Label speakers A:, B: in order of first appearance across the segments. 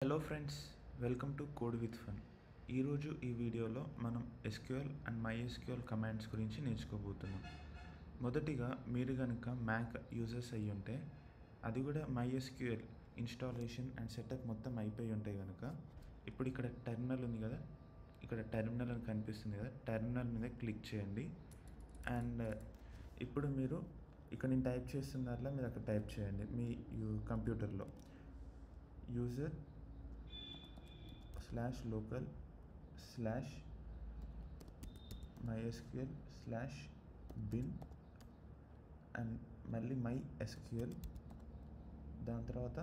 A: Hello friends, welcome to code with fun. ఈరోజు ఈ వీడియోలో మనం ఎస్క్యూఎల్ అండ్ MySQL కమాండ్స్ గురించి నేర్చుకోబోతున్నాం. మొదటిగా మీరు కనుక మ్యాక్ యూజర్స్ అయ్యి ఉంటే, అది కూడా MySQL ఇన్స్టాలేషన్ అండ్ సెటప్ మొత్తం అయిపోయి ఉంటే కనుక, ఇప్పుడు ఇక్కడ టెర్మినల్ ఉంది కదా, ఇక్కడ టెర్మినల్ అని కనిపిస్తుంది కదా, టెర్మినల్ మీద క్లిక్ చేయండి. అండ్ ఇప్పుడు మీరు ఇక్కడ నేను టైప్ చేస్తున్న దాంట్లో మీరు అక్కడ టైప్ చేయండి మీ కంప్యూటర్లో యూజర్ /local /MySQL/bin అండ్ మళ్ళీ MySQL, దాని తర్వాత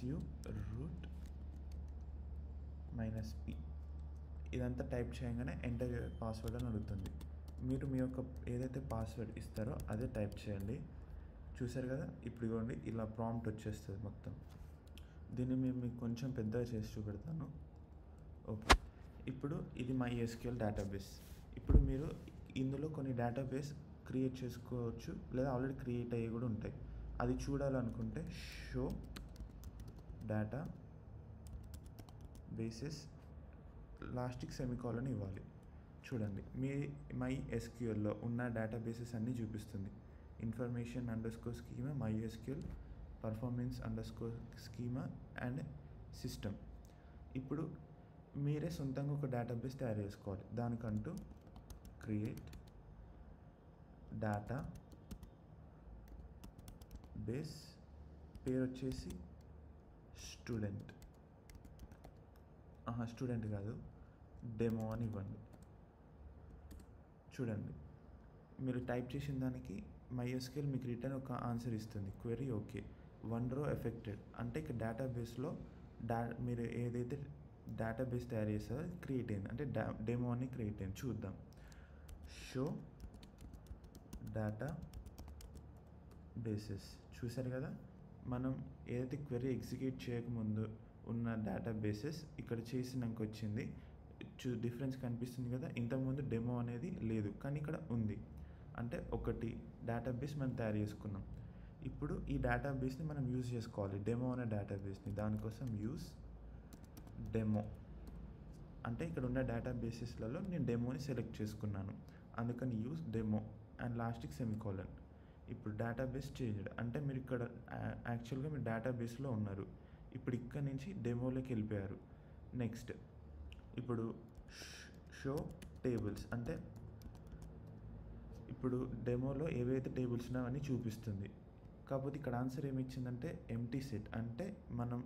A: -u root -p. ఇదంతా టైప్ చేయగానే ఎంటర్ పాస్వర్డ్ అని అడుగుతుంది. మీరు మీ యొక్క ఏదైతే పాస్వర్డ్ ఇస్తారో అదే టైప్ చేయండి. చూసారు కదా, ఇప్పుడు ఇవ్వండి ఇలా ప్రాంప్ట్ వచ్చేస్తుంది మొత్తం. దీన్ని మేము మీకు కొంచెం పెద్దగా చేసి చూపెడతాను. ఓకే, ఇప్పుడు ఇది MySQL డేటాబేస్. ఇప్పుడు మీరు ఇందులో కొన్ని డేటాబేస్ క్రియేట్ చేసుకోవచ్చు, లేదా ఆల్రెడీ క్రియేట్ అయ్యి కూడా ఉంటాయి. అది చూడాలనుకుంటే షో డేటా బేసెస్ లాస్ట్కి సెమికాలన్ ఇవ్వాలి. చూడండి, మీ MySQLలో ఉన్న డేటాబేసెస్ అన్నీ చూపిస్తుంది. Information underscore schema MySQL, performance underscore schema and system. ఇప్పుడు మీరే సొంతంగా ఒక డేటాబేస్ తయారు చేసుకోవాలి. దానికంటూ క్రియేట్ డేటా బేస్, పేరు వచ్చేసి స్టూడెంట్ కాదు, డెమో అని ఇవ్వండి. చూడండి, మీరు టైప్ చేసిన దానికి MySQL మీకు రిటర్న్ ఒక ఆన్సర్ ఇస్తుంది. Query okay, 1 row affected. అంటే ఇక్కడ డేటాబేస్లో మీరు ఏదైతే డేటాబేస్ తయారు చేస్తారో అది క్రియేట్ అయింది, అంటే డెమో అని క్రియేట్ అయింది. చూద్దాం. Show data bases. చూసారు కదా, మనం ఏదైతే క్వెరీ ఎగ్జిక్యూట్ చేయకముందు ఉన్న డేటాబేసెస్ ఇక్కడ చేసినాక వచ్చింది. డిఫరెన్స్ కనిపిస్తుంది కదా. ఇంతకుముందు డెమో అనేది లేదు, కానీ ఇక్కడ ఉంది. అంటే ఒకటి డేటాబేస్ మనం తయారు చేసుకున్నాం. ఇప్పుడు ఈ డేటాబేస్ని మనం యూజ్ చేసుకోవాలి, డెమో అనే డేటాబేస్ని. దానికోసం యూజ్ డెమో, అంటే ఇక్కడ ఉన్న డేటాబేసెస్లలో నేను డెమోని సెలెక్ట్ చేసుకున్నాను, అందుకని యూజ్ డెమో అండ్ లాస్ట్కి సెమికాలన్. ఇప్పుడు డేటాబేస్ చేంజ్డ్, అంటే మీరు ఇక్కడ యాక్చువల్గా మీరు డేటాబేస్లో ఉన్నారు, ఇప్పుడు ఇక్కడ నుంచి డెమోలోకి వెళ్ళిపోయారు. నెక్స్ట్, ఇప్పుడు షో టేబుల్స్, అంటే ఇప్పుడు డెమోలో ఏవైతే టేబుల్స్ ఉన్నాయో అన్నీ చూపిస్తుంది. కాకపోతే ఇక్కడ ఆన్సర్ ఏమి ఇచ్చిందంటే ఎంప్టీ సెట్, అంటే మనం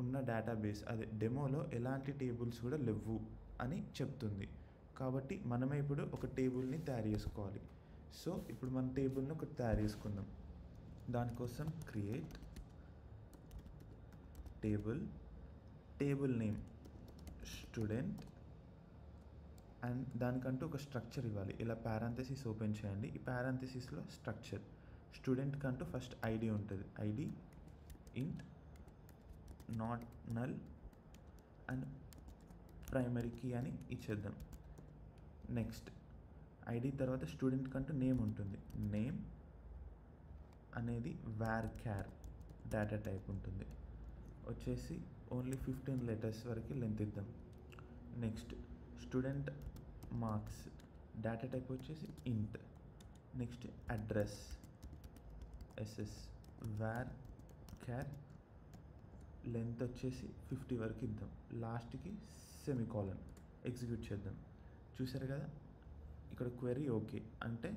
A: ఉన్న డేటాబేస్ అదే డెమోలో ఎలాంటి టేబుల్స్ కూడా లేవు అని చెప్తుంది. కాబట్టి మనమే ఇప్పుడు ఒక టేబుల్ని తయారు చేసుకోవాలి. సో ఇప్పుడు మన టేబుల్ని ఒకటి తయారు చేసుకుందాం. దానికోసం create table name student, and దానికంటూ ఒక స్ట్రక్చర్ ఇవ్వాలి. ఇలా పారాంథసిస్ ఓపెన్ చేయండి. ఈ పారాంథసిస్లో స్ట్రక్చర్ స్టూడెంట్ కంటూ ఫస్ట్ ఐడి ఉంటుంది. ID int not null and primary key అని ఇచ్చేద్దాం. నెక్స్ట్, ఐడి తర్వాత స్టూడెంట్ కంటూ నేమ్ ఉంటుంది. నేమ్ అనేది varchar డేటా టైప్ ఉంటుంది. వచ్చేసి ఓన్లీ 15 letters వరకు లెంత్ ఇద్దాం. Next, student marks data type వచ్చేసి int. Next, address SS varchar length వచ్చేసి 50 వరకు ఇద్దాం. లాస్ట్కి సెమికాలన్. ఎగ్జిక్యూట్ చేద్దాం. చూసారు కదా, ఇక్కడ క్వెరీ ఓకే, అంటే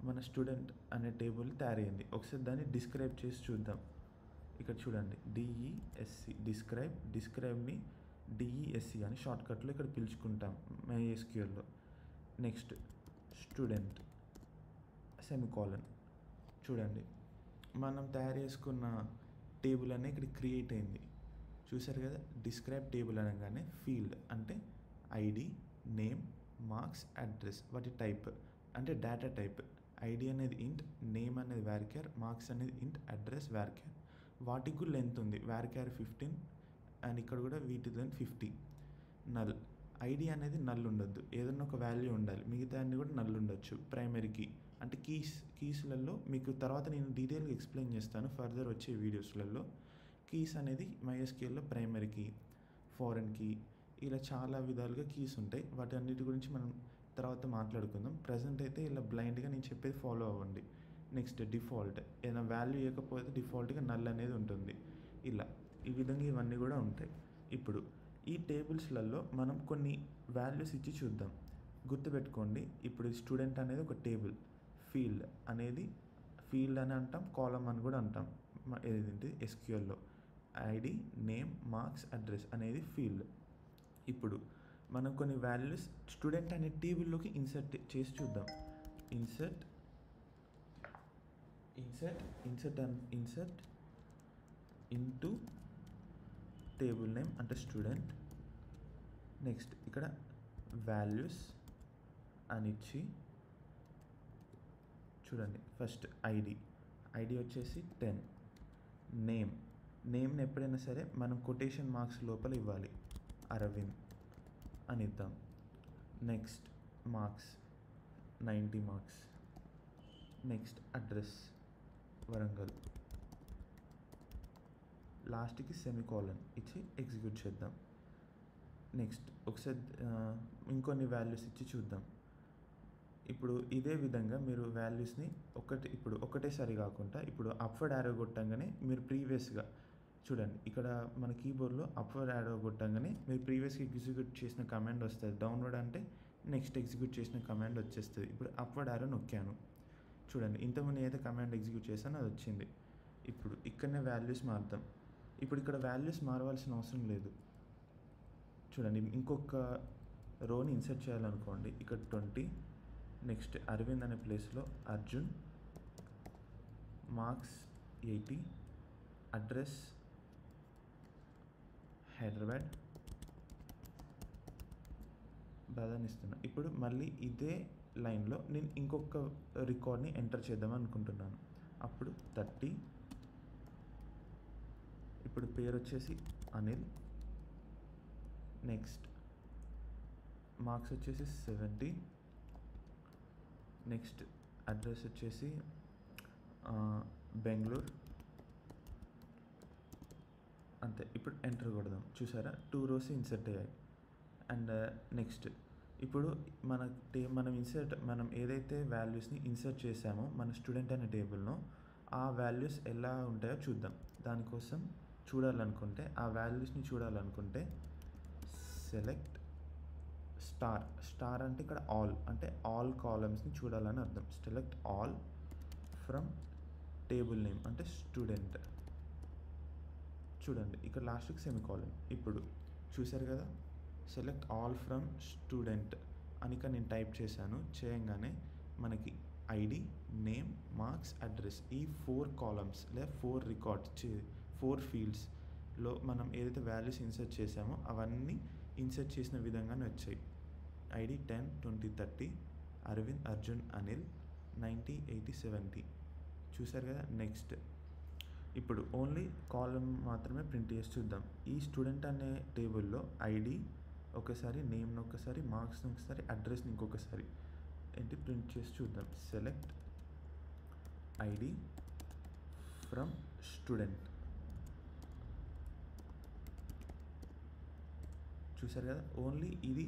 A: మన స్టూడెంట్ అనే టేబుల్ తయారైంది. ఒకసారి దాన్ని డిస్క్రైబ్ చేసి చూద్దాం. ఇక్కడ చూడండి, DESC డిస్క్రైబ్ని DESC అని షార్ట్కట్లో ఇక్కడ పిలుచుకుంటాం MySQLలో. Next, student semicolon. చూడండి, మనం తయారు చేసుకున్న టేబుల్ అనేది ఇక్కడ క్రియేట్ అయింది. చూసారు కదా, డిస్క్రైబ్ టేబుల్ అనగానే ఫీల్డ్ అంటే ఐడి, నేమ్, మార్క్స్, అడ్రస్, వాటి టైప్ అంటే డేటా టైప్. ఐడి అనేది ఇంట్, నేమ్ అనేది varchar, మార్క్స్ అనేది ఇంట్, అడ్రస్ varchar. వాటికి కూడా లెంత్ ఉంది, varchar 15 అండ్ ఇక్కడ కూడా వీటి లెంత్ 50. నల్, ఐడి అనేది నల్ ఉండొద్దు, ఏదన్నా ఒక వాల్యూ ఉండాలి. మిగతా అన్ని కూడా నల్ ఉండొచ్చు. ప్రైమరీ కీ అంటే కీస్లలో మీకు తర్వాత నేను డీటెయిల్గా ఎక్స్ప్లెయిన్ చేస్తాను ఫర్దర్ వచ్చే వీడియోస్లలో. కీస్ అనేది MySQLలో ప్రైమరీ కీ, ఫారెన్ కీ, ఇలా చాలా విధాలుగా కీస్ ఉంటాయి. వాటి అన్నిటి గురించి మనం తర్వాత మాట్లాడుకుందాం. ప్రజెంట్ అయితే ఇలా బ్లైండ్గా నేను చెప్పేది ఫాలో అవ్వండి. నెక్స్ట్ డిఫాల్ట్, ఏదైనా వాల్యూ ఇవ్వకపోతే డిఫాల్ట్గా నల్ అనేది ఉంటుంది. ఇలా ఈ విధంగా ఇవన్నీ కూడా ఉంటాయి. ఇప్పుడు ఈ టేబుల్స్లలో మనం కొన్ని వాల్యూస్ ఇచ్చి చూద్దాం. గుర్తుపెట్టుకోండి, ఇప్పుడు స్టూడెంట్ అనేది ఒక టేబుల్, ఫీల్డ్ అనేది ఫీల్డ్ అని అంటాం, కాలమ్ అని కూడా అంటాం. ఏదంటే SQLలో ఐడి, నేమ్, మార్క్స్, అడ్రస్ అనేది ఫీల్డ్. ఇప్పుడు మనం కొన్ని వాల్యూస్ స్టూడెంట్ అనే టేబుల్లోకి ఇన్సర్ట్ చేసి చూద్దాం. ఇన్సర్ట్ ఇంటూ టేబుల్ నేమ్ అంటే స్టూడెంట్. నెక్స్ట్ ఇక్కడ వాల్యూస్ అని ఇచ్చి చూడండి. ఫస్ట్ ఐడి వచ్చేసి 10. నేమ్ని ఎప్పుడైనా సరే మనం కొటేషన్ మార్క్స్ లోపల ఇవ్వాలి, అరవింద్ అని ఇద్దాం. Next marks 90 marks. Next address Warangal. లాస్ట్కి సెమికోలన్ ఇచ్చి ఎగ్జిక్యూట్ చేద్దాం. నెక్స్ట్ ఒకసారి ఇంకొన్ని వాల్యూస్ ఇచ్చి చూద్దాం. ఇప్పుడు ఇదే విధంగా మీరు వాల్యూస్ని ఇప్పుడు ఒకటేసారి కాకుండా ఇప్పుడు అప్వర్డ్ యారో కొట్టంగానే మీరు ప్రీవియస్గా చూడండి, ఇక్కడ మన కీబోర్డ్లో అప్వర్డ్ యారో కొట్టంగానే మీరు ప్రీవియస్గా ఎగ్జిక్యూట్ చేసిన కమాండ్ వస్తుంది. డౌన్వర్డ్ అంటే నెక్స్ట్ ఎగ్జిక్యూట్ చేసిన కమాండ్ వచ్చేస్తుంది. ఇప్పుడు అప్వర్డ్ యారో నొక్కాను చూడండి, ఇంతకుముందు ఏదైతే కమాండ్ ఎగ్జిక్యూట్ చేశానో అది వచ్చింది. ఇప్పుడు ఇక్కడనే వాల్యూస్ మారుతాం. ఇప్పుడు ఇక్కడ వాల్యూస్ మారవలసిన అవసరం లేదు. చూడండి, ఇంకొక రోని ఇన్సర్ట్ చేయాలనుకోండి, ఇక్కడ 20. నెక్స్ట్ అరవింద్ అనే ప్లేస్లో అర్జున్, మార్క్స్ 80, అడ్రస్ హైదరాబాద్, బాధాని ఇస్తున్నా. ఇప్పుడు మళ్ళీ ఇదే లైన్లో నేను ఇంకొక రికార్డ్ని ఎంటర్ చేద్దాం అనుకుంటున్నాను. అప్పుడు 30. ఇప్పుడు పేరు వచ్చేసి అనిల్. నెక్స్ట్ మార్క్స్ వచ్చేసి 70. నెక్స్ట్ అడ్రస్ వచ్చేసి బెంగళూరు. అంతే. ఇప్పుడు ఎంటర్ కొడదాం. చూసారా, 2 rows ఇన్సర్ట్ అయ్యాయి. అండ్ నెక్స్ట్ ఇప్పుడు మనం ఏదైతే వాల్యూస్ని ఇన్సర్ట్ చేసామో మన స్టూడెంట్ అనే టేబుల్ను, ఆ వాల్యూస్ ఎలా ఉంటాయో చూద్దాం. దానికోసం ఆ వాల్యూస్ని చూడాలనుకుంటే సెలెక్ట్ స్టార్ అంటే ఇక్కడ ఆల్ కాలమ్స్ని చూడాలని అర్థం. Select all from table name అంటే స్టూడెంట్. చూడండి, ఇక్కడ లాస్ట్కి సెమికోలన్. ఇప్పుడు చూసారు కదా, సెలెక్ట్ ఆల్ ఫ్రమ్ స్టూడెంట్ అని నేను టైప్ చేశాను. చేయంగానే మనకి ఐడి, నేమ్, మార్క్స్, అడ్రస్ ఈ 4 కాలమ్స్ లేదా 4 రికార్డ్స్ 4 ఫీల్డ్స్లో మనం ఏదైతే వాల్యూస్ ఇన్సర్ట్ చేసామో అవన్నీ ఇన్సర్ట్ చేసిన విధంగానే వచ్చాయి. ఐడి 10, 20, 30, అరవింద్, అర్జున్, అనిల్ 90, 80, 70. చూసారు కదా. నెక్స్ట్ ఇప్పుడు ఓన్లీ కాలమ్ మాత్రమే ప్రింట్ చేసి చూద్దాం. ఈ స్టూడెంట్ అనే టేబుల్లో ఐడి ఒకసారి, నేమ్ని ఒకసారి, మార్క్స్ని ఒకసారి, అడ్రస్ని ఇంకొకసారి ప్రింట్ చేసి చూద్దాం. Select ID from student. చూసారు కదా, ఓన్లీ ఇది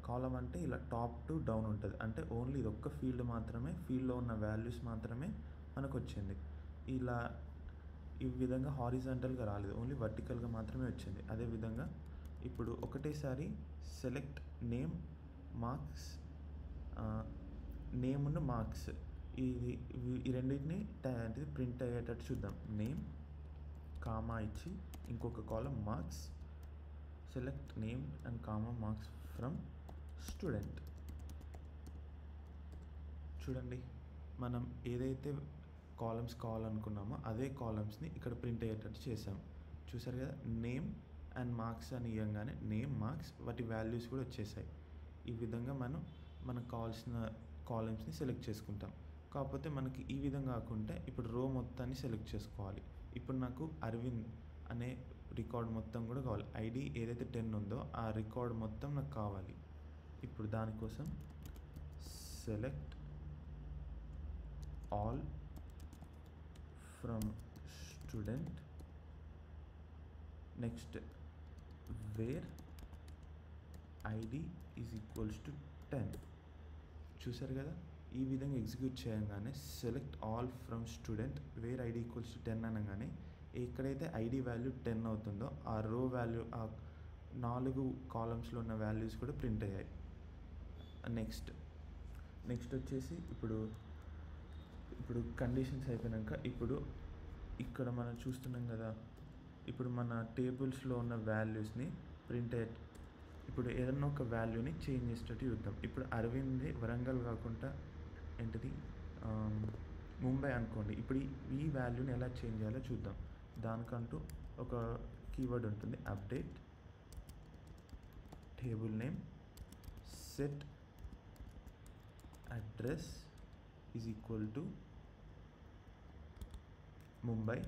A: కాలం అంటే ఇలా టాప్ టు డౌన్ ఉంటుంది. అంటే ఓన్లీ ఇది ఒక్క ఫీల్డ్ మాత్రమే, ఫీల్డ్లో ఉన్న వాల్యూస్ మాత్రమే మనకు వచ్చింది. ఇలా ఈ విధంగా హారిజాంటల్గా రాలేదు, ఓన్లీ వర్టికల్గా మాత్రమే వచ్చింది. అదేవిధంగా ఇప్పుడు ఒకటేసారి సెలెక్ట్ నేమ్, మార్క్స్, నేమ్ ఉన్న మార్క్స్ ఈ రెండింటిని ప్రింట్ అయ్యేటట్టు చూద్దాం. నేమ్ కామా ఇచ్చి ఇంకొక column marks, select name and comma marks from student. చూడండి, మనం ఏదైతే కాలమ్స్ కావాలనుకున్నామో అదే కాలమ్స్ని ఇక్కడ ప్రింట్ అయ్యేటట్టు చేసాం. చూసారు కదా, నేమ్ అండ్ మార్క్స్ అని ఇవ్వగానే నేమ్, మార్క్స్ వాటి వాల్యూస్ కూడా వచ్చేసాయి. ఈ విధంగా మనకు కావాల్సిన కాలమ్స్ని సెలెక్ట్ చేసుకుంటాం. కాకపోతే మనకి ఈ విధంగా కాకుండా ఇప్పుడు రో మొత్తాన్ని సెలెక్ట్ చేసుకోవాలి. ఇప్పుడు నాకు అరవింద్ అనే రికార్డ్ మొత్తం కూడా కావాలి. ఐడి ఏదైతే 10 ఉందో ఆ రికార్డ్ మొత్తం నాకు కావాలి. ఇప్పుడు దానికోసం select all from student next where ID is equals to 10. చూసారు కదా, ఈ విధంగా ఎగ్జిక్యూట్ చేయగానే select all from student wear ID equals to 10 అనగానే ఎక్కడైతే ఐడి వాల్యూ 10 అవుతుందో ఆ రో వాల్యూ, ఆ 4 కాలమ్స్లో ఉన్న వాల్యూస్ కూడా ప్రింట్ అయ్యాయి. నెక్స్ట్ వచ్చేసి ఇప్పుడు కండిషన్స్ అయిపోయాక ఇప్పుడు ఇక్కడ మనం చూస్తున్నాం కదా, ఇప్పుడు మన టేబుల్స్లో ఉన్న వాల్యూస్ని ప్రింట్ ఇప్పుడు ఏదన్నా ఒక వాల్యూని చేంజ్ చేసేటట్టు చూద్దాం. ఇప్పుడు అరవింద్ది వరంగల్ కాకుండా ఏంటిది ముంబై అనుకోండి. ఇప్పుడు ఈ వాల్యూని ఎలా చేంజ్ చేయాలో చూద్దాం. దానికంటూ ఒక కీవర్డ్ ఉంటుంది, update table name set address is equal to Mumbai.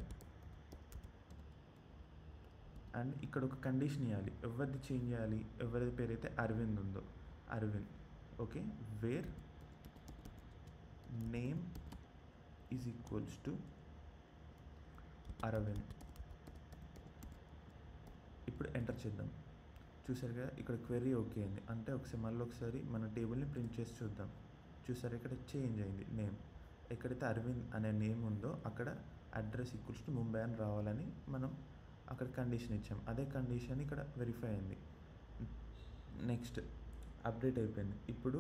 A: And ఇక్కడ ఒక కండిషన్ ఇవ్వాలి, ఎవరిది చేంజ్ చేయాలి, ఎవరిది పేరైతే అరవింద్ ఉందో Aravind. Okay, where name is equals to Aravind. ఇప్పుడు ఎంటర్ చేద్దాం. చూసారు కదా, ఇక్కడ క్వెరీ ఓకే అయింది. అంటే మళ్ళీ ఒకసారి మన టేబుల్ని ప్రింట్ చేసి చూద్దాం. చూసారు, ఇక్కడ చేంజ్ అయింది నేమ్. ఎక్కడైతే అరవింద్ అనే నేమ్ ఉందో అక్కడ అడ్రస్ ఈక్వల్స్ టు ముంబై అని రావాలని మనం అక్కడ కండిషన్ ఇచ్చాం. అదే కండిషన్ ఇక్కడ వెరిఫై అయింది. నెక్స్ట్ అప్డేట్ అయిపోయింది. ఇప్పుడు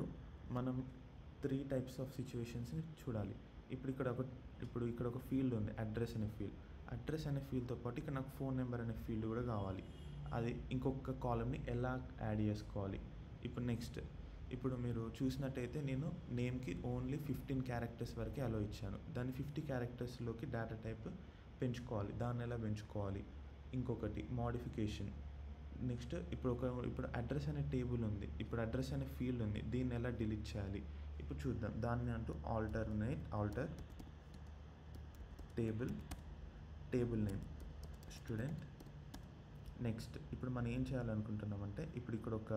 A: మనం 3 టైప్స్ ఆఫ్ సిచ్యువేషన్స్ని చూడాలి. ఇప్పుడు ఇక్కడ ఒక ఫీల్డ్ ఉంది, అడ్రస్ అనే ఫీల్డ్. అడ్రస్ అనే ఫీల్డ్తో పాటు ఇక్కడ నాకు ఫోన్ నెంబర్ అనే ఫీల్డ్ కూడా కావాలి. అది ఇంకొక కాలమ్ని ఎలా యాడ్ చేసుకోవాలి. ఇప్పుడు మీరు చూసినట్టయితే నేను నేమ్కి ఓన్లీ 15 క్యారెక్టర్స్ వరకే అలో ఇచ్చాను. దాన్ని 50 క్యారెక్టర్స్లోకి డేటా టైప్ పెంచుకోవాలి. దాన్ని ఎలా పెంచుకోవాలి, ఇంకొకటి మోడిఫికేషన్. నెక్స్ట్ ఇప్పుడు అడ్రస్ అనే టేబుల్ ఉంది, ఇప్పుడు అడ్రస్ అనే ఫీల్డ్ ఉంది, దీన్ని ఎలా డిలీట్ చేయాలి ఇప్పుడు చూద్దాం. దాన్ని అంటూ alter table name student. Next ఇప్పుడు మనం ఏం చేయాలనుకుంటున్నామంటే ఇక్కడ ఒక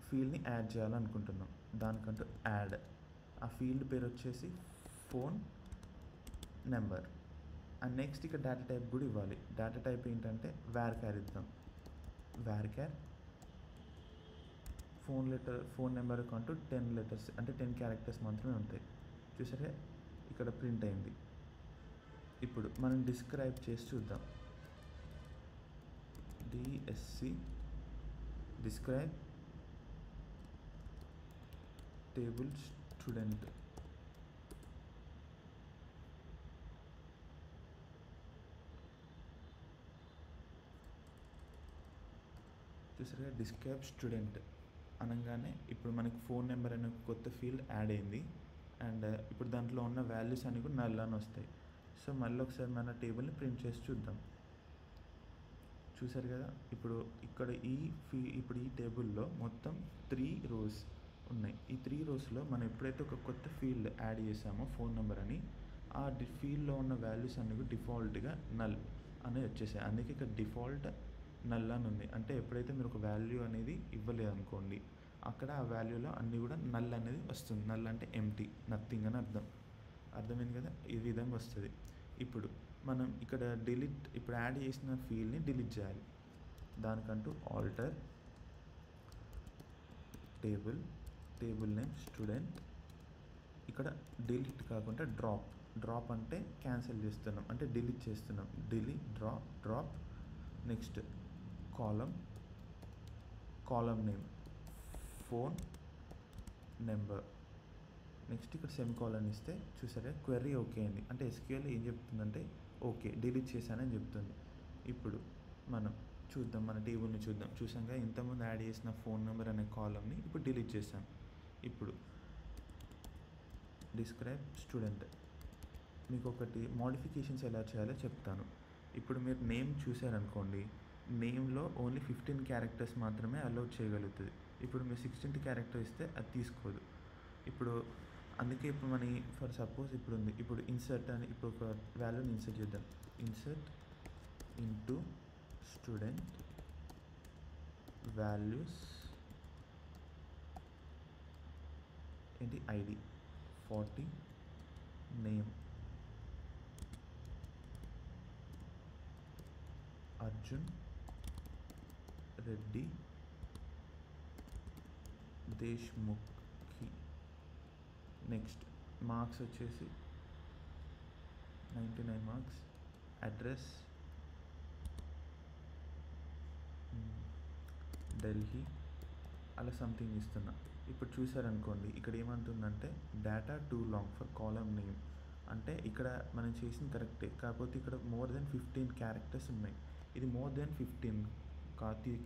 A: ఫీల్డ్ని యాడ్ చేయాలనుకుంటున్నాం. దానికంటూ యాడ్, ఆ ఫీల్డ్ పేరు వచ్చేసి ఫోన్ నెంబర్. అండ్ నెక్స్ట్ ఇక్కడ డేటా టైప్ కూడా ఇవ్వాలి. డేటా టైప్ ఏంటంటే varchar ఇద్దాం. varchar ఫోన్ నెంబర్ కంటూ 10 లెటర్స్ అంటే 10 క్యారెక్టర్స్ మాత్రమే ఉంటాయి. చూసారే, ఇక్కడ ప్రింట్ అయింది. ఇప్పుడు మనం డిస్క్రైబ్ చేసి చూద్దాం. Describe table student. చూసారుగా, డిస్క్రైబ్ స్టూడెంట్ అనగానే ఇప్పుడు మనకి ఫోన్ నెంబర్ అనే కొత్త ఫీల్డ్ యాడ్ అయింది. అండ్ ఇప్పుడు దాంట్లో ఉన్న వాల్యూస్ అన్నీ కూడా నల్ అని వస్తాయి. సో మళ్ళీ ఒకసారి మన టేబుల్ని ప్రింట్ చేసి చూద్దాం. చూసారు కదా, ఇప్పుడు ఈ టేబుల్లో మొత్తం 3 రోస్ ఉన్నాయి. ఈ 3 రోస్లో మనం ఎప్పుడైతే ఒక కొత్త ఫీల్డ్ యాడ్ చేసామో ఫోన్ నెంబర్ అని, ఆ ఫీల్డ్లో ఉన్న వాల్యూస్ అన్నీ కూడా డిఫాల్ట్గా నల్ అనేది వచ్చేసాయి. అందుకే ఇక్కడ డిఫాల్ట్ నల్ అని ఉంది. అంటే ఎప్పుడైతే మీరు ఒక వాల్యూ అనేది ఇవ్వలేదు అనుకోండి, అక్కడ ఆ వాల్యూలో అన్నీ కూడా నల్ అనేది వస్తుంది. నల్ అంటే ఎంటీ, నథింగ్ అని అర్థమైంది కదా, ఈ విధంగా వస్తుంది. ఇప్పుడు మనం ఇక్కడ ఇప్పుడు యాడ్ చేసిన ఫీల్డ్ని డిలీట్ చేయాలి. దానికంటూ ఆల్టర్ టేబుల్ నేమ్ స్టూడెంట్. ఇక్కడ డిలీట్ కాకుండా డ్రాప్ అంటే క్యాన్సిల్ చేస్తున్నాం, అంటే డిలీట్ చేస్తున్నాం. డ్రాప్. నెక్స్ట్ కాలం నేమ్ ఫోన్ నెంబర్. నెక్స్ట్ ఇక్కడ సెమికోలన్ ఇస్తే చూసారా, క్వెరీ ఓకే అయింది. అంటే SQL ఏం చెప్తుందంటే ఓకే డిలీట్ చేశానని చెప్తుంది. ఇప్పుడు మనం చూద్దాం, మన టేబుల్ని చూసాంగా, ఇంతకుముందు యాడ్ చేసిన ఫోన్ నెంబర్ అనే కాలమ్ని ఇప్పుడు డిలీట్ చేసాం. ఇప్పుడు డిస్క్రైబ్ స్టూడెంట్. మీకు ఒకటి మోడిఫికేషన్స్ ఎలా చేయాలో చెప్తాను. ఇప్పుడు మీరు నేమ్ చూసారనుకోండి, నేమ్లో ఓన్లీ 15 క్యారెక్టర్స్ మాత్రమే అలౌ చేయగలుగుతుంది. ఇప్పుడు మీరు 16th క్యారెక్టర్ ఇస్తే అది తీసుకోదు. ఇప్పుడు అందుకే ఇప్పుడు మన ఫర్ సపోజ్ ఇప్పుడు ఉంది, ఇప్పుడు ఇన్సర్ట్ అని ఇప్పుడు ఒక వాల్యూని ఇన్సర్ట్ చేద్దాం. ఇన్సర్ట్ ఇంటూ స్టూడెంట్ వాల్యూస్ ఏంటి ఐడి 40 నేమ్ అర్జున్ రెడ్డి దేశ్ముఖ్కి. నెక్స్ట్ మార్క్స్ వచ్చేసి 99 మార్క్స్. అడ్రస్ ఢిల్లీ, అలా సంథింగ్ ఇస్తున్నా. ఇప్పుడు చూసారనుకోండి, ఇక్కడ ఏమంటుందంటే data two long for column name. అంటే ఇక్కడ మనం చేసింది కరెక్టే, కాకపోతే ఇక్కడ మోర్ దెన్ 15 క్యారెక్టర్స్ ఉన్నాయి. ఇది మోర్ దెన్ 15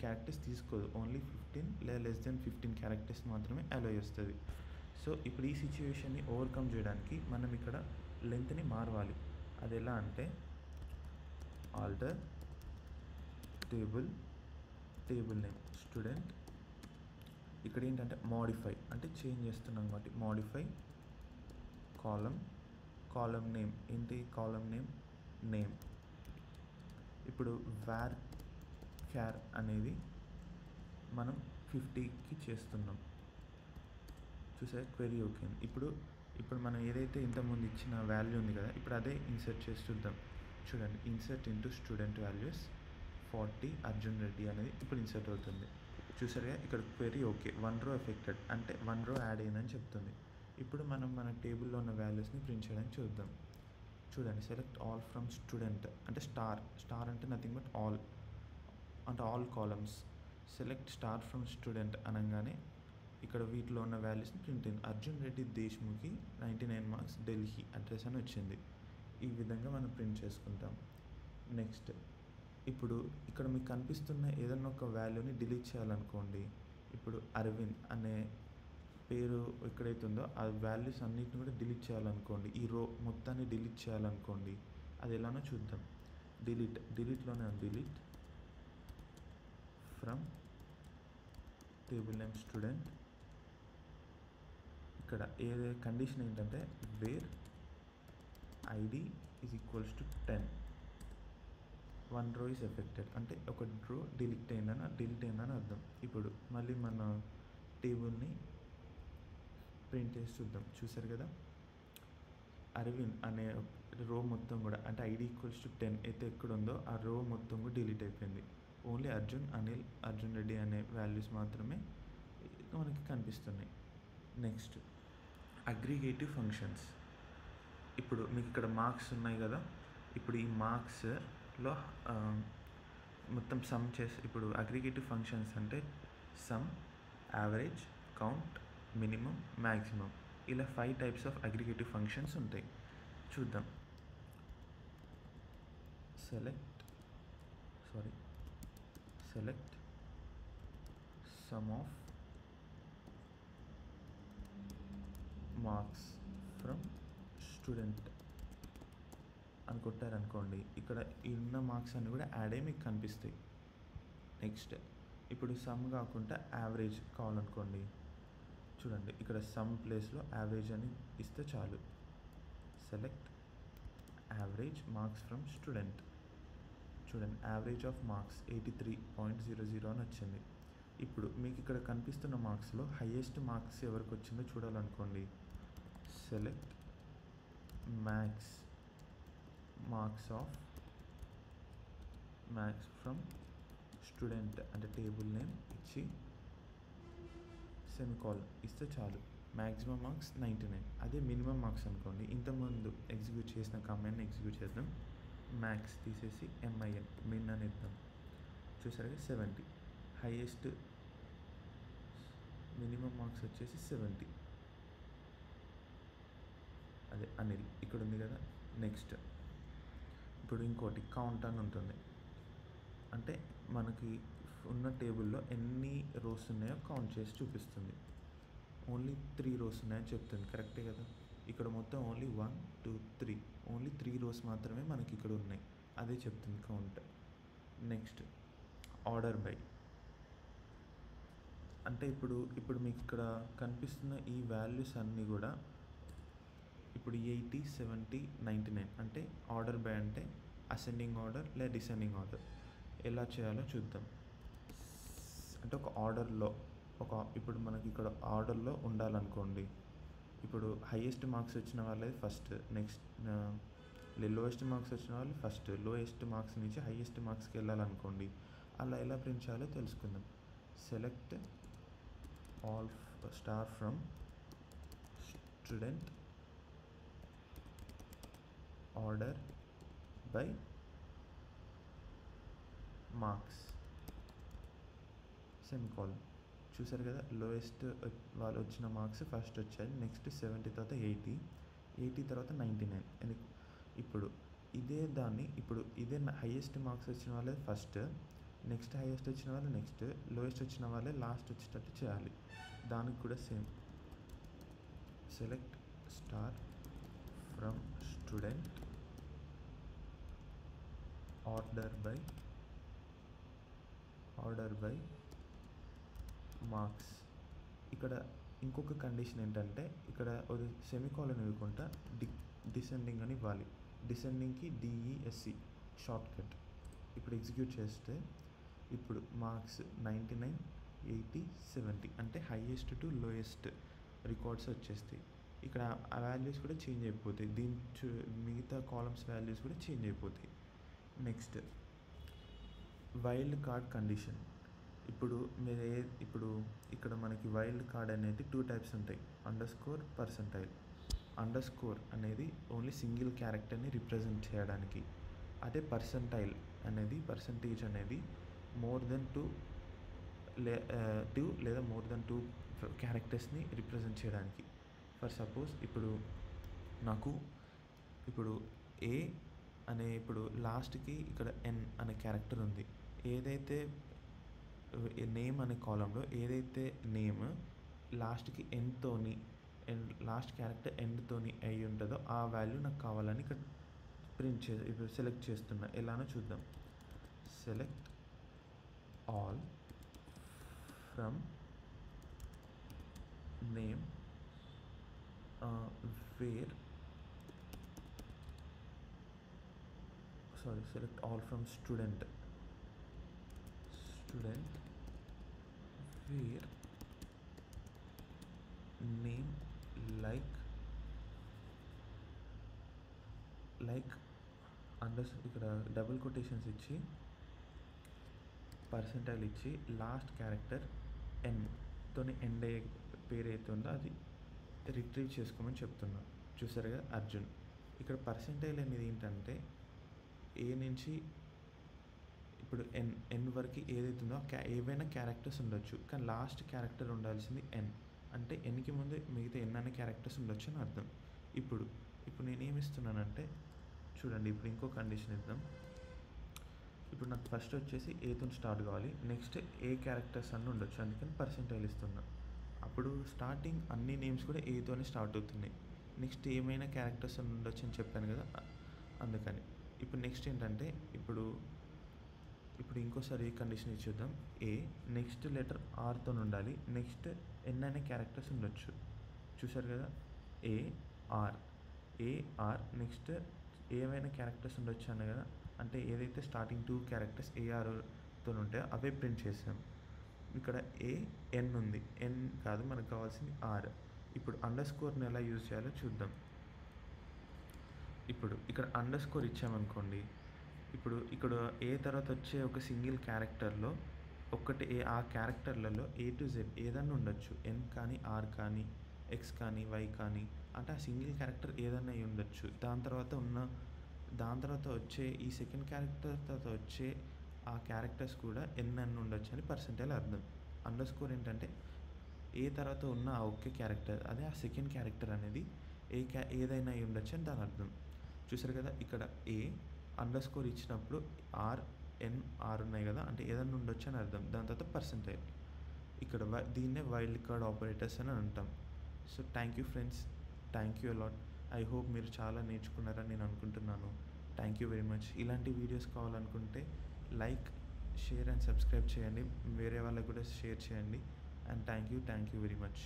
A: క్యారెక్టర్స్ తీసుకోదు, ఓన్లీ 15 లేదా లెస్ దెన్ 15 క్యారెక్టర్స్ మాత్రమే అలో చేస్తుంది. సో ఇప్పుడు ఈ సిచ్యువేషన్ని ఓవర్కమ్ చేయడానికి మనం ఇక్కడ లెంత్ని మార్వాలి. అది ఎలా అంటే ఆల్టర్ టేబుల్ నేమ్ స్టూడెంట్. ఇక్కడ ఏంటంటే మోడిఫై అంటే చేంజ్ చేస్తున్నాం కాబట్టి మోడిఫై కాలమ్ నేమ్. ఏంటి కాలమ్ నేమ్. ఇప్పుడు var char అనేది మనం 50కి చేస్తున్నాం. చూసారా క్వెరీ ఓకే. ఇప్పుడు మనం ఏదైతే ఇంతకుముందు ఇచ్చిన వాల్యూ ఉంది కదా, ఇప్పుడు అదే ఇన్సర్ట్ చేసి చూద్దాం. చూడండి, insert into student values 40 Arjun Reddy అనేది ఇప్పుడు ఇన్సర్ట్ అవుతుంది. చూసారుగా ఇక్కడ క్వెరీ ఓకే, 1 రో ఎఫెక్టెడ్ అంటే 1 రో యాడ్ అయిందని చెప్తుంది. ఇప్పుడు మనం మన టేబుల్లో ఉన్న వాల్యూస్ని ప్రింట్ చేయడానికి చూద్దాం. చూడండి, సెలెక్ట్ ఆల్ ఫ్రమ్ స్టూడెంట్ అంటే స్టార్ అంటే నథింగ్ బట్ ఆల్ అంటే all columns. Select star from student అనగానే ఇక్కడ వీటిలో ఉన్న వాల్యూస్ని ప్రింట్ అయింది. అర్జున్ రెడ్డి దేశ్ముఖ్కి 99 మార్క్స్ ఢిల్లీ అడ్రస్ అని వచ్చింది. ఈ విధంగా మనం ప్రింట్ చేసుకుంటాం. నెక్స్ట్ ఇప్పుడు ఇక్కడ మీకు కనిపిస్తున్న ఏదన్నా ఒక వాల్యూని డిలీట్ చేయాలనుకోండి. ఇప్పుడు అరవింద్ అనే పేరు ఎక్కడైతే ఉందో ఆ వాల్యూస్ అన్నిటిని కూడా డిలీట్ చేయాలనుకోండి, ఈ రో మొత్తాన్ని డిలీట్ చేయాలనుకోండి. అది ఎలానో చూద్దాం. డిలీట్లోనే delete from table name student. ఇక్కడ ఏదే కండిషన్ ఏంటంటే where ID is equals to 10. 1 రో ఈజ్ ఎఫెక్టెడ్ అంటే ఒక రో డిలీట్ అయిందని అర్థం. ఇప్పుడు మళ్ళీ మన టేబుల్ని ప్రింట్ చేసి చూద్దాం. చూసారు కదా, అరవింద్ అనే రో మొత్తం కూడా అంటే ఐడి ఈక్వల్స్ టు 10 అయితే ఎక్కడ ఉందో ఆ రో మొత్తం కూడా డిలీట్ అయిపోయింది. ఓన్లీ అర్జున్, అనిల్, అర్జున్ రెడ్డి అనే వాల్యూస్ మాత్రమే మనకి కనిపిస్తున్నాయి. Next aggregative functions. ఇప్పుడు మీకు ఇక్కడ మార్క్స్ ఉన్నాయి కదా, ఇప్పుడు ఈ మార్క్స్లో మొత్తం సమ్ చేసి ఇప్పుడు అగ్రిగేటివ్ ఫంక్షన్స్ అంటే some, average, count, minimum, maximum ఇలా 5 టైప్స్ ఆఫ్ అగ్రిగేటివ్ ఫంక్షన్స్ ఉంటాయి. చూద్దాం. Select some of marks from student అని కొట్టారనుకోండి, ఇక్కడ ఉన్న మార్క్స్ అన్నీ కూడా యాడ్ అయ్యి మీకు కనిపిస్తాయి. నెక్స్ట్ ఇప్పుడు సమ్ కాకుండా యావరేజ్ కావాలనుకోండి, చూడండి ఇక్కడ సమ్ ప్లేస్లో యావరేజ్ అని ఇస్తే చాలు. Select average marks from student. చూడండి, యావరేజ్ ఆఫ్ మార్క్స్ 83.00 అని వచ్చింది. ఇప్పుడు మీకు ఇక్కడ కనిపిస్తున్న మార్క్స్లో హైయెస్ట్ మార్క్స్ ఎవరికి వచ్చిందో చూడాలనుకోండి, సెలెక్ట్ మార్క్స్ ఫ్రమ్ స్టూడెంట్ అంటే టేబుల్ నేమ్ ఇచ్చి సెమికాలన్ ఇస్తే చాలు. Maximum marks 99. అదే మినిమం మార్క్స్ అనుకోండి, ఇంతకుముందు ఎగ్జిక్యూట్ చేసిన కమాండ్ని ఎగ్జిక్యూట్ చేద్దాం. మ్యాక్స్ తీసేసి మిన్ అని ఇద్దాం. చూసారుగా 70. హైయెస్ట్ మినిమం మార్క్స్ వచ్చేసి 70. అదే అనిల్ ఇక్కడ ఉంది కదా. నెక్స్ట్ ఇప్పుడు ఇంకోటి కౌంట్ అని ఉంటుంది, అంటే మనకి ఉన్న టేబుల్లో ఎన్ని రోస్ ఉన్నాయో కౌంట్ చేసి చూపిస్తుంది. ఓన్లీ 3 రోస్ ఉన్నాయని చెప్తుంది, కరెక్టే కదా. ఇక్కడ మొత్తం ఓన్లీ 1 2 3 ఓన్లీ 3 రోస్ మాత్రమే మనకి ఇక్కడ ఉన్నాయి, అదే చెప్తుంది కౌంట్. నెక్స్ట్ ఆర్డర్ బై అంటే ఇప్పుడు మీకు ఇక్కడ కనిపిస్తున్న ఈ వాల్యూస్ అన్నీ కూడా ఇప్పుడు 80 70 99 అంటే ఆర్డర్ బై అంటే అసెండింగ్ ఆర్డర్ లేదా డిసెండింగ్ ఆర్డర్ ఎలా చేయాలో చూద్దాం. అంటే ఒక ఆర్డర్లో ఇప్పుడు మనకి ఇక్కడ ఆర్డర్లో ఉండాలనుకోండి. ఇప్పుడు హైయెస్ట్ మార్క్స్ వచ్చిన వాళ్ళది ఫస్ట్, నెక్స్ట్ లోయెస్ట్ మార్క్స్ వచ్చిన వాళ్ళు ఫస్ట్, లోయెస్ట్ మార్క్స్ నుంచి హైయెస్ట్ మార్క్స్కి వెళ్ళాలనుకోండి, అలా ఎలా ప్రింట్ చేయాలో తెలుసుకుందాం. Select all star from student order by marks semicolon. చూసారు కదా, లోయెస్ట్ వాళ్ళు వచ్చిన మార్క్స్ ఫస్ట్ వచ్చాయి, నెక్స్ట్ 70 తర్వాత 80 తర్వాత 99. ఇప్పుడు ఇదే హైయెస్ట్ మార్క్స్ వచ్చిన వాళ్ళే ఫస్ట్, నెక్స్ట్ హైయెస్ట్ వచ్చిన వాళ్ళు నెక్స్ట్, లోయెస్ట్ వచ్చిన వాళ్ళే లాస్ట్ వచ్చేటట్టు చేయాలి. దానికి కూడా same, select star from student order by marks. ఇక్కడ ఇంకొక కండిషన్ ఏంటంటే, ఇక్కడ ఒక సెమికోలన్ ఇవ్వకుండా డిసెండింగ్ అని ఇవ్వాలి. డిసెండింగ్కి DESC షార్ట్ కట్. ఇప్పుడు ఎగ్జిక్యూట్ చేస్తే ఇప్పుడు మార్క్స్ 99, 80, 70 అంటే హైయెస్ట్ టు లోయెస్ట్ రికార్డ్స్ వచ్చేస్తాయి. ఇక్కడ ఆ వాల్యూస్ కూడా చేంజ్ అయిపోతాయి, మిగతా కాలమ్స్ వాల్యూస్ కూడా చేంజ్ అయిపోతాయి. Next wild card condition. ఇప్పుడు ఇక్కడ మనకి వైల్డ్ కార్డ్ అనేది 2 టైప్స్ ఉంటాయి, అండర్స్కోర్, పర్సెంటైల్. అండర్స్కోర్ అనేది ఓన్లీ సింగిల్ క్యారెక్టర్ని రిప్రజెంట్ చేయడానికి, అదే పర్సంటేజ్ అనేది మోర్ దెన్ 2 లేదా మోర్ దెన్ 2 క్యారెక్టర్స్ని రిప్రజెంట్ చేయడానికి. ఫర్ సపోజ్ ఇప్పుడు నాకు ఏ అనే లాస్ట్కి ఇక్కడ ఎన్ అనే క్యారెక్టర్ ఉంది. ఏదైతే నేమ్ అనే కాలంలో ఏదైతే నేమ్ లాస్ట్కి ఎన్తోని లాస్ట్ క్యారెక్టర్ ఎండ్తోని అయి ఉంటుందో ఆ వాల్యూ నాకు కావాలని ఇక్కడ ఇప్పుడు సెలెక్ట్ చేస్తున్నా. ఎలానో చూద్దాం. Select all from name select all from student where name like ఇక్కడ డబుల్ కొటేషన్స్ ఇచ్చి పర్సెంటైల్ ఇచ్చి లాస్ట్ క్యారెక్టర్ ఎన్తోని ఎండ్ అయ్యే పేరు అయితే ఉందో అది రిట్రీవ్ చేసుకోమని చెప్తున్నా. చూసారు కదా, అర్జున్. ఇక్కడ పర్సెంటైల్ అనేది ఏంటంటే ఏ నుంచి ఇప్పుడు ఎన్ వరకు ఏదైతే ఉందో ఏవైనా క్యారెక్టర్స్ ఉండొచ్చు, కానీ లాస్ట్ క్యారెక్టర్ ఉండాల్సింది ఎన్. అంటే ఎన్కి ముందు మిగతా ఎన్ అనే క్యారెక్టర్స్ ఉండొచ్చు అని అర్థం. ఇప్పుడు నేనేమిస్తున్నానంటే చూడండి, ఇప్పుడు ఇంకో కండిషన్ ఇద్దాం. ఇప్పుడు నాకు ఫస్ట్ వచ్చేసి ఏతో స్టార్ట్ కావాలి, నెక్స్ట్ ఏ క్యారెక్టర్స్ అన్నీ ఉండొచ్చు, అందుకని పర్సెంటైల్ ఇస్తున్నా. అప్పుడు స్టార్టింగ్ అన్ని నేమ్స్ కూడా ఏతోనే స్టార్ట్ అవుతున్నాయి, నెక్స్ట్ ఏమైనా క్యారెక్టర్స్ అని ఉండొచ్చు అని చెప్పాను కదా, అందుకని. ఇప్పుడు నెక్స్ట్ ఏంటంటే ఇప్పుడు ఇంకోసారి ఏ కండిషన్ ఇచ్చేద్దాం. ఏ నెక్స్ట్ లెటర్ ఆర్తో ఉండాలి, నెక్స్ట్ ఎన్ అనే క్యారెక్టర్స్ ఉండొచ్చు. చూసారు కదా, ఏఆర్ నెక్స్ట్ ఏమైనా క్యారెక్టర్స్ ఉండొచ్చు అన్న కదా, అంటే ఏదైతే స్టార్టింగ్ 2 క్యారెక్టర్స్ ఏఆర్తో ఉంటాయో అవే ప్రింట్ చేసాం. ఇక్కడ ఎన్ ఉంది, ఎన్ కాదు మనకు కావాల్సింది ఆర్. ఇప్పుడు అండర్స్కోర్ని ఎలా యూజ్ చేయాలో చూద్దాం. ఇప్పుడు ఇక్కడ అండర్స్కోర్ ఇచ్చామనుకోండి, ఇక్కడ ఏ తర్వాత వచ్చే ఒక సింగిల్ క్యారెక్టర్లో ఆ క్యారెక్టర్లలో A to Z ఏదన్నా ఉండొచ్చు, ఎన్ కానీ ఆర్ కానీ ఎక్స్ కానీ వై కానీ, అంటే ఆ సింగిల్ క్యారెక్టర్ ఏదన్నా అయి ఉండొచ్చు. దాని తర్వాత వచ్చే ఈ సెకండ్ క్యారెక్టర్ తర్వాత వచ్చే ఆ క్యారెక్టర్స్ కూడా ఎన్ అని ఉండొచ్చు అని పర్సెంటైల్ అర్థం. అండర్స్కోర్ ఏంటంటే ఏ తర్వాత ఉన్న ఆ ఒకే క్యారెక్టర్, అదే ఆ సెకండ్ క్యారెక్టర్ అనేది ఏదైనా అయి ఉండొచ్చు అని దాని అర్థం. చూసారు కదా, ఇక్కడ ఏ అండర్స్కోర్ ఇచ్చినప్పుడు ఆర్ ఉన్నాయి కదా, అంటే ఏదైనా ఉండొచ్చు అని అర్థం. దాని తర్వాత పర్సెంటైల్. ఇక్కడ దీన్నే వైల్డ్ కార్డ్ ఆపరేటర్స్ అని అంటాం. So thank you friends, thank you a lot. I hope మీరు చాలా నేర్చుకున్నారని నేను అనుకుంటున్నాను. Thank you very much. ఇలాంటి వీడియోస్ కావాలనుకుంటే లైక్, షేర్ అండ్ సబ్స్క్రైబ్ చేయండి, వేరే వాళ్ళకు కూడా షేర్ చేయండి. And thank you very much.